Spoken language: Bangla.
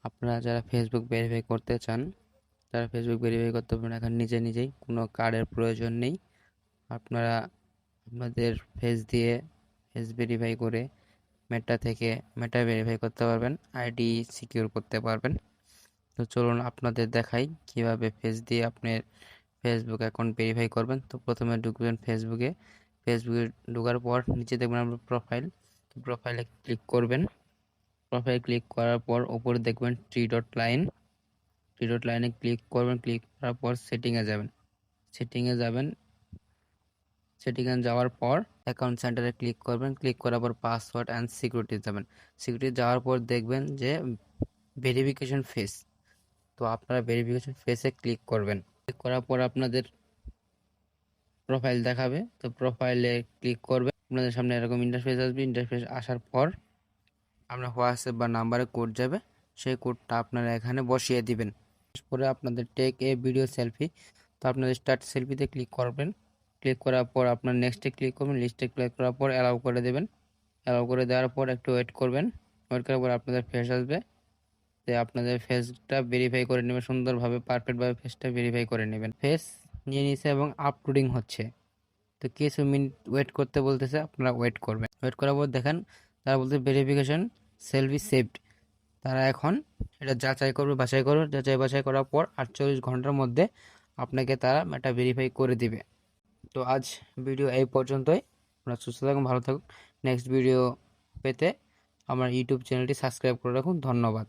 আপনারা যারা ফেসবুক ভেরিফাই করতে চান তারা ফেসবুক ভেরিফাই করতে পারবেন এখন নিজেই, কোনো কার্ডের প্রয়োজন নেই। আপনারা আপনাদের ফেস দিয়ে ফেস ভেরিফাই করে মেটা ভেরিফাই করতে পারবেন, আইডি সিকিউর করতে পারবেন। তো চলুন আপনাদের দেখাই কিভাবে ফেস দিয়ে আপনার ফেসবুক অ্যাকাউন্ট ভেরিফাই করবেন। তো প্রথমে ঢুকবেন ফেসবুকে ঢোকার পর নিচে দেখবেন আপনার প্রোফাইল। তো প্রোফাইলে ক্লিক করবেন। প্রোফাইল ক্লিক করার পর উপরে দেখবেন থ্রি ডট লাইনে ক্লিক করবেন। ক্লিক করার পর সেটিংয়ে যাওয়ার পর অ্যাকাউন্ট সেন্টারে ক্লিক করবেন। ক্লিক করার পর পাসওয়ার্ড অ্যান্ড সিকিউরিটি যাবেন। সিকিউরিটি যাওয়ার পর দেখবেন যে ভেরিফিকেশন ফেস। তো আপনারা ভেরিফিকেশন ফেসে ক্লিক করবেন। ক্লিক করার পর আপনাদের প্রোফাইল দেখাবে। তো প্রোফাইলে ক্লিক করবেন, আপনাদের সামনে এরকম ইন্টারফেস আসবে। ইন্টারফেস আসার পর আপনার হোয়াটসঅ্যাপ বা নাম্বারে কোড যাবে, সেই কোডটা আপনারা এখানে বসিয়ে দিবেন। পরে আপনাদের টেক এ ভিডিও সেলফি। তো আপনাদের স্টার্ট সেলফিতে ক্লিক করবেন। ক্লিক করার পর আপনার নেক্সটে ক্লিক করবেন। লিস্টে ক্লিক করার পর অ্যালাউ করে দেবেন। অ্যালাউ করে দেওয়ার পর একটু ওয়েট করবেন। ওয়েট করার পর আপনাদের ফেস আসবে। যে আপনাদের ফেসটা ভেরিফাই করে নেবেন সুন্দরভাবে, পারফেক্টভাবে ফেসটা ভেরিফাই করে নেবেন। ফেস নিয়ে নিয়েছে এবং আপলোডিং হচ্ছে। তো কিছু মিনিট ওয়েট করতে বলতেছে, আপনারা ওয়েট করবেন। ওয়েট করার পর দেখেন তারা বলতে ভেরিফিকেশন সেলফি সেভড। তারা এখন এটা যাচাই বাছাই করার পর 48 ঘন্টার মধ্যে আপনাকে তারা এটা ভেরিফাই করে দিবে। তো আজ ভিডিও এই পর্যন্তই। আপনারা সুস্থ থাকুন, ভালো থাকুন। নেক্সট ভিডিও পেতে আমার ইউটিউব চ্যানেলটি সাবস্ক্রাইব করে রাখুন। ধন্যবাদ।